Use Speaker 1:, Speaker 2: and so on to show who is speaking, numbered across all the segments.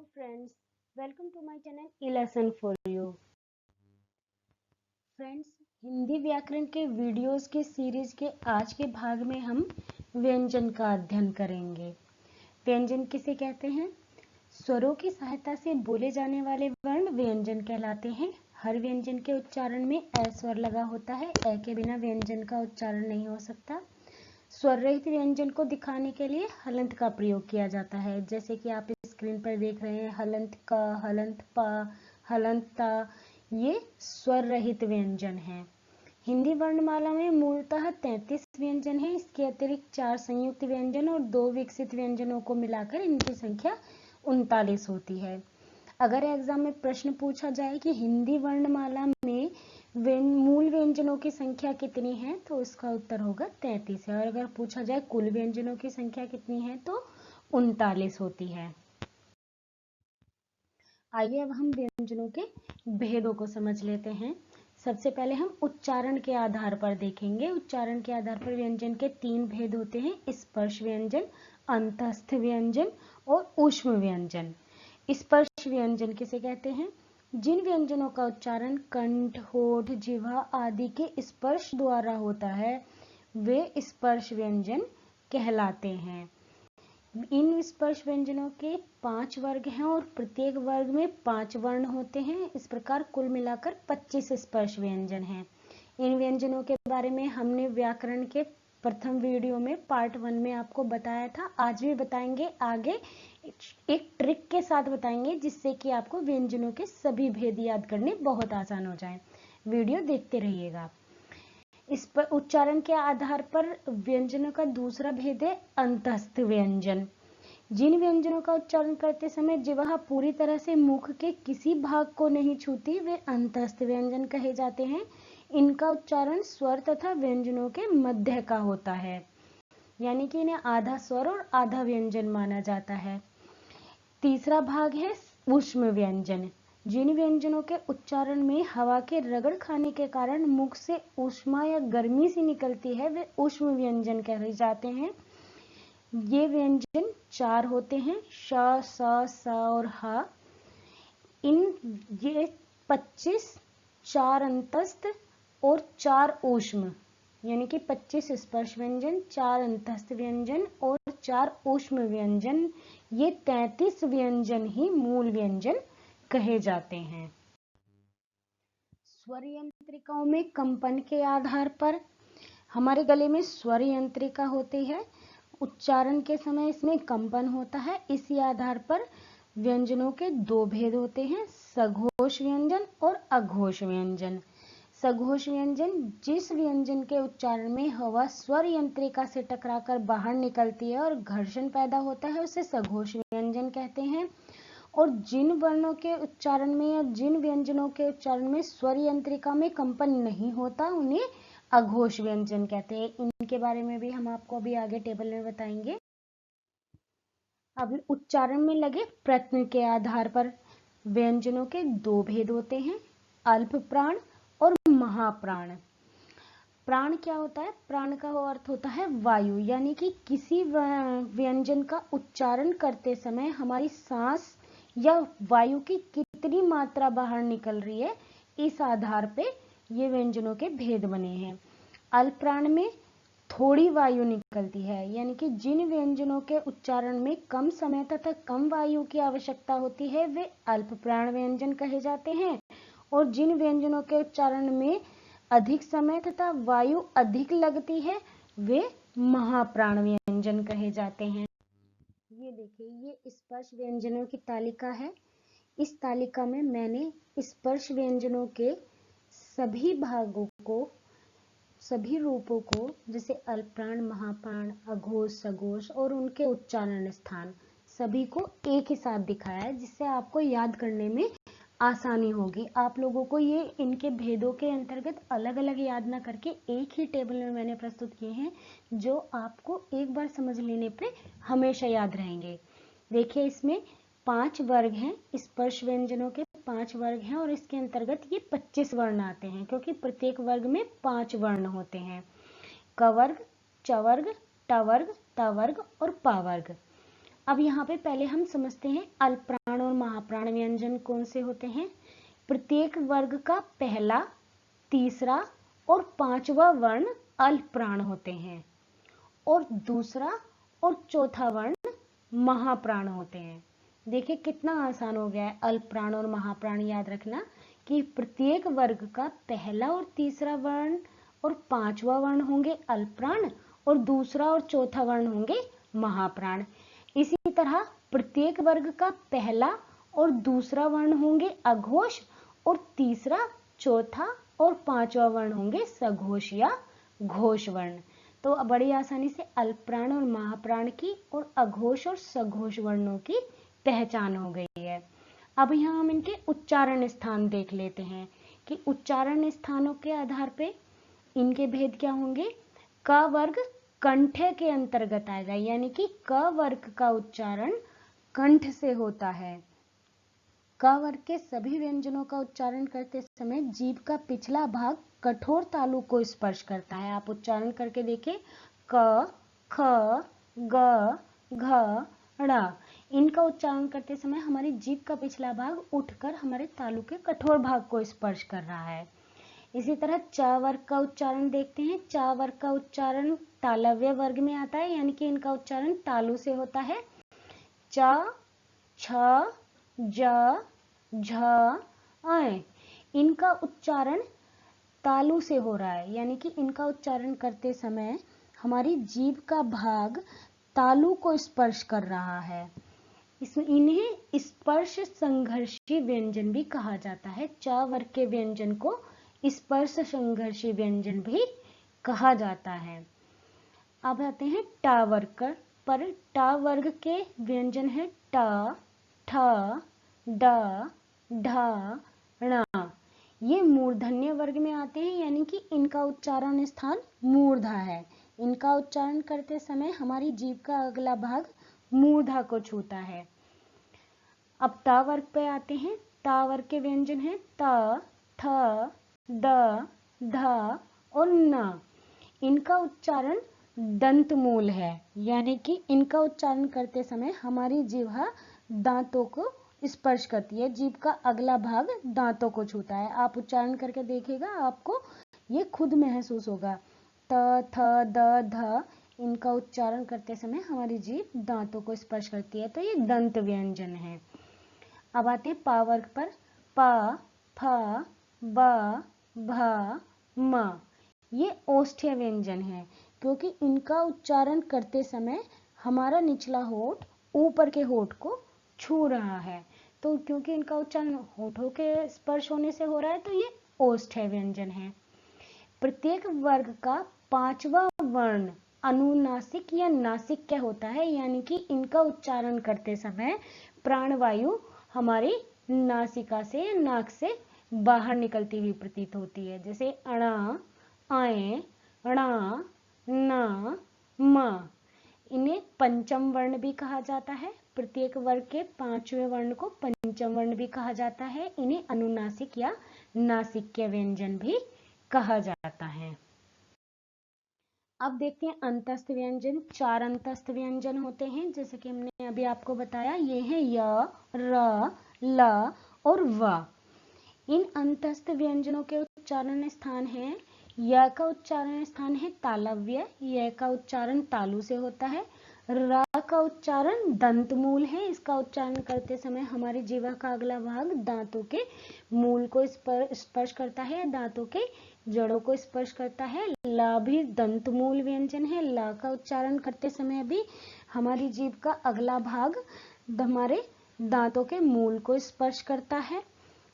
Speaker 1: friends, welcome to my channel E-Lesson for you. Friends, Hindi व्याकरण के videos के series के आज के भाग में हम व्यंजन का अध्ययन करेंगे। व्यंजन किसे कहते हैं? स्वरों की सहायता से बोले जाने वाले वर्ण व्यंजन कहलाते हैं। हर व्यंजन के उच्चारण में ए स्वर लगा होता है। ए के बिना व्यंजन का उच्चारण नहीं हो सकता। स्वर रहित व्यंजन को दिखाने के लिए हलंत का प्रयोग किया जाता है, जैसे कि आप स्क्रीन पर देख रहे हैं हलंत क, हलंत प, हलंत ता। ये स्वर रहित व्यंजन है। हिंदी वर्णमाला में मूलतः 33 व्यंजन है। इसके अतिरिक्त 4 संयुक्त व्यंजन और 2 विकसित व्यंजनों को मिलाकर इनकी संख्या 39 होती है। अगर एग्जाम में प्रश्न पूछा जाए कि हिंदी वर्णमाला में मूल व्यंजनों की संख्या कितनी है, तो इसका उत्तर होगा 33 है। और अगर पूछा जाए कुल व्यंजनों की संख्या कितनी है, तो 39 होती है। आइए अब हम व्यंजनों के भेदों को समझ लेते हैं। सबसे पहले हम उच्चारण के आधार पर देखेंगे। उच्चारण के आधार पर व्यंजन के 3 भेद होते हैं: स्पर्श व्यंजन, अंतस्थ व्यंजन और ऊष्म व्यंजन। स्पर्श व्यंजन किसे कहते हैं? जिन व्यंजनों का उच्चारण कंठ, होठ, जिह्वा आदि के स्पर्श द्वारा होता है, वे स्पर्श व्यंजन कहलाते हैं। इन स्पर्श व्यंजनों के 5 वर्ग हैं और प्रत्येक वर्ग में 5 वर्ण होते हैं। इस प्रकार कुल मिलाकर 25 स्पर्श व्यंजन हैं। इन व्यंजनों के बारे में हमने व्याकरण के प्रथम वीडियो में पार्ट 1 में आपको बताया था। आज भी बताएंगे, आगे एक ट्रिक के साथ बताएंगे, जिससे कि आपको व्यंजनों के सभी भेद याद करने बहुत आसान हो जाए। वीडियो देखते रहिएगा। इस पर उच्चारण के आधार पर व्यंजनों का दूसरा भेद है अंतस्थ व्यंजन। जिन व्यंजनों का उच्चारण करते समय जिह्वा पूरी तरह से मुख के किसी भाग को नहीं छूती, वे अंतस्थ व्यंजन कहे जाते हैं। इनका उच्चारण स्वर तथा व्यंजनों के मध्य का होता है, यानी कि इन्हें आधा स्वर और आधा व्यंजन माना जाता है। तीसरा भाग है ऊष्म व्यंजन। जिन व्यंजनों के उच्चारण में हवा के रगड़ खाने के कारण मुख से ऊष्मा या गर्मी सी निकलती है, वे ऊष्म व्यंजन कहे जाते हैं। ये व्यंजन 4 होते हैं: श, स, स और ह। ये 25, 4 अंतस्थ और 4 ऊष्म, यानी कि 25 स्पर्श व्यंजन, 4 अंतस्थ व्यंजन और 4 ऊष्म व्यंजन, ये 33 व्यंजन ही मूल व्यंजन कहे जाते हैं। स्वर यंत्रिकाओं में कंपन के आधार पर हमारे गले में स्वर यंत्रिका होती है। उच्चारण के समय इसमें कंपन होता है। इसी आधार पर व्यंजनों के 2 भेद होते हैं: सघोष व्यंजन और अघोष व्यंजन। सघोष व्यंजन जिस व्यंजन के उच्चारण में हवा स्वर यंत्रिका से टकराकर बाहर निकलती है और घर्षण पैदा होता है, उसे सघोष व्यंजन कहते हैं। और जिन वर्णों के उच्चारण में या जिन व्यंजनों के उच्चारण में स्वर यंत्रिका में कंपन नहीं होता, उन्हें अघोष व्यंजन कहते हैं। इनके बारे में भी हम आपको अभी आगे टेबल में बताएंगे। अब उच्चारण में लगे प्रत्यय के आधार पर व्यंजनों के 2 भेद होते हैं: अल्प प्राण और महाप्राण। प्राण क्या होता है? प्राण का अर्थ होता है वायु, यानी कि किसी व्यंजन का उच्चारण करते समय हमारी सांस या वायु की कितनी मात्रा बाहर निकल रही है, इस आधार पे ये व्यंजनों के भेद बने हैं। अल्प प्राण में थोड़ी वायु निकलती है, यानी कि जिन व्यंजनों के उच्चारण में कम समय तथा कम वायु की आवश्यकता होती है, वे अल्प प्राण व्यंजन कहे जाते हैं। और जिन व्यंजनों के उच्चारण में अधिक समय तथा वायु अधिक लगती है, वे महाप्राण व्यंजन कहे जाते हैं। ये देखिए, ये स्पर्श व्यंजनों की तालिका है। इस तालिका में मैंने स्पर्श व्यंजनों के सभी भागों को, सभी रूपों को, जैसे अल्पप्राण, महाप्राण, अघोष, सघोष और उनके उच्चारण स्थान, सभी को एक ही साथ दिखाया है, जिससे आपको याद करने में आसानी होगी। आप लोगों को ये इनके भेदों के अंतर्गत अलग अलग याद ना करके एक ही टेबल में मैंने प्रस्तुत किए हैं, जो आपको एक बार समझ लेने पे हमेशा याद रहेंगे। देखिए, इसमें 5 वर्ग हैं। स्पर्श व्यंजनों के 5 वर्ग हैं और इसके अंतर्गत ये 25 वर्ण आते हैं, क्योंकि प्रत्येक वर्ग में 5 वर्ण होते हैं: क वर्ग, च वर्ग, ट वर्ग, त वर्ग और पा वर्ग। अब यहाँ पे पहले हम समझते हैं अल्प प्राण और महाप्राण व्यंजन कौन से होते हैं। प्रत्येक वर्ग का पहला, तीसरा और पांचवा वर्ण अल्प प्राण होते हैं और दूसरा और चौथा वर्ण महाप्राण होते हैं। देखिए कितना आसान हो गया है अल्प प्राण और महाप्राण याद रखना कि प्रत्येक वर्ग का पहला और तीसरा वर्ण और पांचवा वर्ण होंगे अल्प प्राण और दूसरा और चौथा वर्ण होंगे महाप्राण। इसी तरह प्रत्येक वर्ग का पहला और दूसरा वर्ण होंगे अघोष और तीसरा, चौथा और पांचवा वर्ण होंगे सघोष या घोष वर्ण। तो बड़ी आसानी से अल्प प्राण और महाप्राण की और अघोष और सघोष वर्णों की पहचान हो गई है। अब यहाँ हम इनके उच्चारण स्थान देख लेते हैं कि उच्चारण स्थानों के आधार पे इनके भेद क्या होंगे। क वर्ग कंठ के अंतर्गत आएगा, यानी कि क वर्ग का उच्चारण कंठ से होता है। क वर्ग के सभी व्यंजनों का उच्चारण करते समय जीभ का पिछला भाग कठोर तालु को स्पर्श करता है। आप उच्चारण करके देखिए, क, ख, ग, घ, ड़। इनका उच्चारण करते समय हमारी जीभ का पिछला भाग उठकर हमारे तालु के कठोर भाग को स्पर्श कर रहा है। इसी तरह च वर्ग का उच्चारण देखते हैं। च वर्ग का उच्चारण तालव्य वर्ग में आता है, यानी कि इनका उच्चारण तालु से होता है। च, छ, ज, झ, अ। इनका उच्चारण तालु से हो रहा है, यानी कि इनका उच्चारण करते समय हमारी जीभ का भाग तालु को स्पर्श कर रहा है। इन्हें स्पर्श संघर्षी व्यंजन भी कहा जाता है। च वर्ग के व्यंजन को स्पर्श संघर्षी व्यंजन भी कहा जाता है। अब आते हैं ट वर्ग पर। ट वर्ग के व्यंजन है ट, ठ, ड, ढ, ण। ये मूर्धन्य वर्ग में आते हैं, यानी कि इनका उच्चारण स्थान मूर्धा है। इनका उच्चारण करते समय हमारी जीभ का अगला भाग मूर्धा को छूता है। अब ट वर्ग पे आते हैं। ट वर्ग के व्यंजन है त, थ, द, ध और न। इनका उच्चारण दंतमूल है, यानी कि इनका उच्चारण करते समय हमारी जीभ दांतों को स्पर्श करती है। जीभ का अगला भाग दांतों को छूता है। आप उच्चारण करके देखिएगा, आपको ये खुद महसूस होगा। त, थ, द, ध। इनका उच्चारण करते समय हमारी जीभ दांतों को स्पर्श करती है, तो ये दंत व्यंजन है। अब आते हैं प वर्ग पर। प, फ, ब, भ, म। ये ओष्ठ्य व्यंजन है, क्योंकि इनका उच्चारण करते समय हमारा निचला होठ ऊपर के होठ को छू रहा है। तो क्योंकि इनका उच्चारण होठों के स्पर्श होने से हो रहा है, तो ये ओष्ठ्य व्यंजन है। प्रत्येक वर्ग का पांचवा वर्ण अनुनासिक या नासिक्य होता है, यानी कि इनका उच्चारण करते समय प्राणवायु हमारी नासिका से या नाक से बाहर निकलती हुई प्रतीत होती है। जैसे अणा, आए, णा, न, म। इन्हें पंचम वर्ण भी कहा जाता है। प्रत्येक वर्ग के पांचवें वर्ण को पंचम वर्ण भी कहा जाता है। इन्हें अनुनासिक या नासिक्य व्यंजन भी कहा जाता है। अब देखते हैं अंतस्थ व्यंजन। 4 अंतस्थ व्यंजन होते हैं, जैसे कि हमने अभी आपको बताया। ये है य, र, ल और व। इन अंतस्थ व्यंजनों के उच्चारण स्थान है। य का उच्चारण स्थान है तालव्य। य का उच्चारण तालु से होता है। र का उच्चारण दंतमूल है। इसका उच्चारण करते समय हमारी जीवा का अगला भाग दांतों के मूल को स्पर्श करता है, दांतों के जड़ों को स्पर्श करता है। ल भी दंतमूल व्यंजन है। ल का उच्चारण करते समय भी हमारी जीभ का अगला भाग हमारे दांतों के मूल को स्पर्श करता है।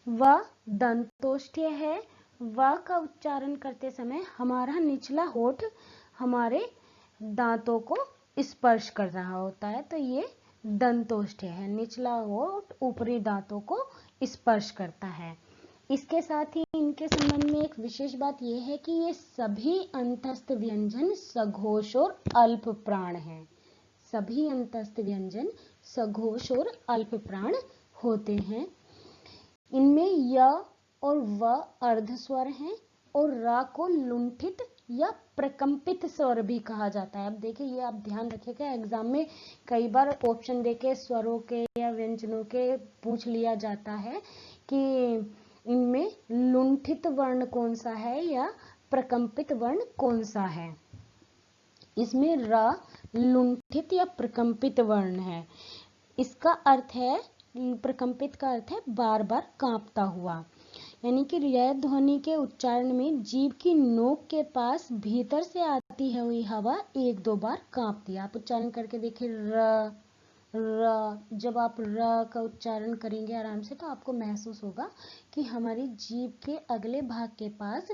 Speaker 1: व दंतोष्ठ्य है। व का उच्चारण करते समय हमारा निचला होठ हमारे दांतों को स्पर्श कर रहा होता है, तो ये दंतोष्ठ्य है। निचला होठ ऊपरी दांतों को स्पर्श करता है। इसके साथ ही इनके संबंध में एक विशेष बात यह है कि ये सभी अंतस्थ व्यंजन सघोष और अल्प प्राण हैं। सभी अंतस्थ व्यंजन सघोष और अल्प प्राण होते हैं। इनमें य और व अर्ध स्वर हैं और र को लुंठित या प्रकंपित स्वर भी कहा जाता है। अब देखिए, ये आप ध्यान रखिएगा, एग्जाम में कई बार ऑप्शन देके स्वरों के या व्यंजनों के पूछ लिया जाता है कि इनमें लुंठित वर्ण कौन सा है या प्रकंपित वर्ण कौन सा है। इसमें र लुंठित या प्रकंपित वर्ण है। इसका अर्थ है, प्रकंपित का अर्थ है बार बार कांपता हुआ, यानी कि य ध्वनि के उच्चारण में जीभ की नोक के पास भीतर से आती है हुई हवा एक दो बार कांपती है। आप उच्चारण करके देखिए, र र। जब आप र का उच्चारण करेंगे आराम से तो आपको महसूस होगा कि हमारी जीभ के अगले भाग के पास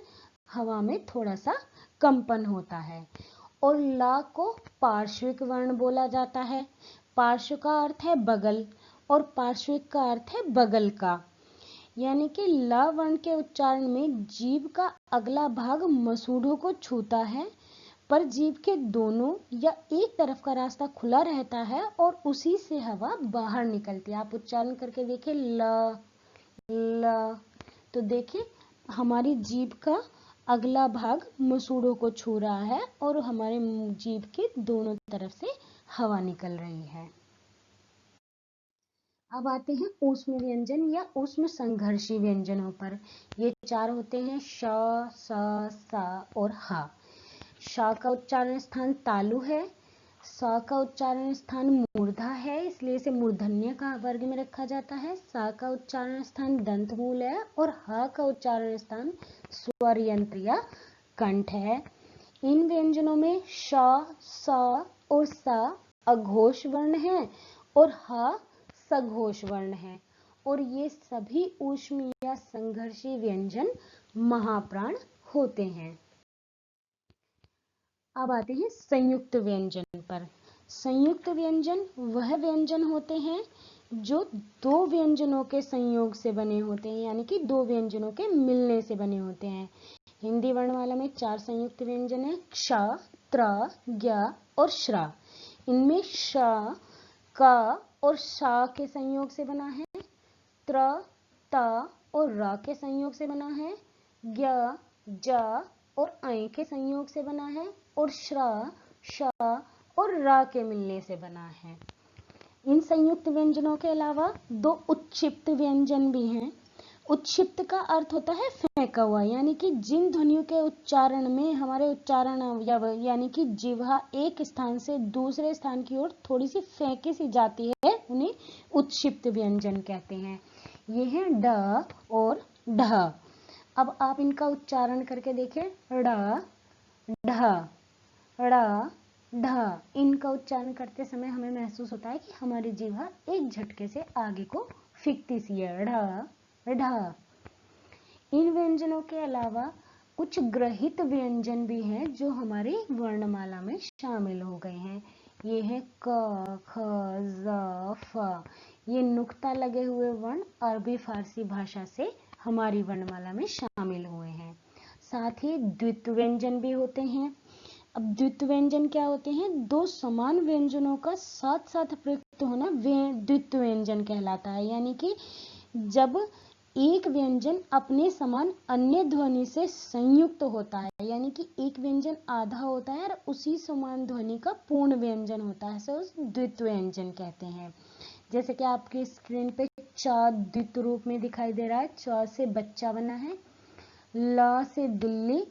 Speaker 1: हवा में थोड़ा सा कंपन होता है। और ला को पार्श्विक वर्ण बोला जाता है। पार्श्व का अर्थ है बगल और पार्श्विक का अर्थ है बगल का, यानी कि ला वर्ण के उच्चारण में जीभ का अगला भाग मसूड़ों को छूता है, पर जीभ के दोनों या एक तरफ का रास्ता खुला रहता है और उसी से हवा बाहर निकलती है। आप उच्चारण करके देखिए, ल ल। तो देखिए, हमारी जीभ का अगला भाग मसूड़ों को छू रहा है और हमारे जीभ के दोनों तरफ से हवा निकल रही है। अब आते हैं ऊष्म व्यंजन या ऊष्म संघर्षी व्यंजनों पर। ये चार होते हैं, श, स, सा और हा। श का उच्चारण स्थान तालु है, स का उच्चारण स्थान मूर्धा है, इसलिए इसे मूर्धन्य का वर्ग में रखा जाता है। सा का उच्चारण स्थान दंतमूल है और हा का उच्चारण स्थान स्वर यंत्र या कंठ है। इन व्यंजनों में श, स और सा अघोष वर्ण है और हा सघोष वर्ण है, और ये सभी ऊष्म या संघर्षी व्यंजन महाप्राण होते हैं। अब आते हैं संयुक्त व्यंजन पर। संयुक्त व्यंजन वह व्यंजन होते हैं जो दो व्यंजनों के संयोग से बने होते हैं, यानी कि दो व्यंजनों के मिलने से बने होते हैं। हिंदी वर्णमाला में 4 संयुक्त व्यंजन है, क्ष, त्र, ज्ञ और श्रा। इनमें श, क और शा के संयोग से बना है, त्र, त और र के संयोग से बना है, ज्ञ, ज और ऐ के संयोग से बना है, और श्र, श और र के मिलने से बना है। इन संयुक्त व्यंजनों के अलावा दो उत्क्षिप्त व्यंजन भी हैं। उत्क्षिप्त का अर्थ होता है फेंका हुआ, यानी कि जिन ध्वनियों के उच्चारण में हमारे उच्चारण यानी कि जिह्वा एक स्थान से दूसरे स्थान की ओर थोड़ी सी फेंकी सी जाती है, उन्हें उत्क्षिप्त व्यंजन कहते हैं। ये हैं ड और ढ। अब आप इनका उच्चारण करके देखें, ड़, ढ, ड़, ढ। इनका उच्चारण करते समय हमें महसूस होता है कि हमारी जिह्वा एक झटके से आगे को फिकती सी है, ढ, ढ। इन व्यंजनों के अलावा कुछ ग्रहित व्यंजन भी हैं जो हमारी वर्णमाला में शामिल हो गए हैं। ये है क, ख, ज, फ। ये नुक्ता लगे हुए वर्ण अरबी फारसी भाषा से हमारी वर्णमाला में शामिल हुए हैं। साथ ही द्वित्व व्यंजन भी होते हैं। अब द्वित्व व्यंजन क्या होते हैं? दो समान व्यंजनों का साथ साथ प्रयुक्त होना द्वित्व व्यंजन कहलाता है, यानी कि जब एक व्यंजन अपने समान अन्य ध्वनि से संयुक्त होता है, यानी कि एक व्यंजन आधा होता है और उसी समान ध्वनि का पूर्ण व्यंजन होता है, उस द्वित्व व्यंजन कहते हैं। जैसे कि आपकी स्क्रीन पे च द्वित्व रूप में दिखाई दे रहा है। च से बच्चा बना है, ल से दिल्ली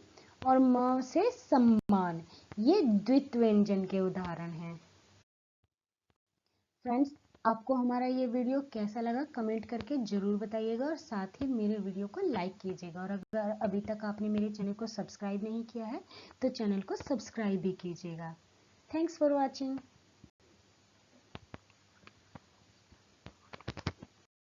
Speaker 1: और म से सम्मान। ये द्वित्व व्यंजन के उदाहरण हैं। फ्रेंड्स, आपको हमारा ये वीडियो कैसा लगा कमेंट करके जरूर बताइएगा और साथ ही मेरे वीडियो को लाइक कीजिएगा। और अगर अभी तक आपने मेरे चैनल को सब्सक्राइब नहीं किया है तो चैनल को सब्सक्राइब भी कीजिएगा। Thanks for watching.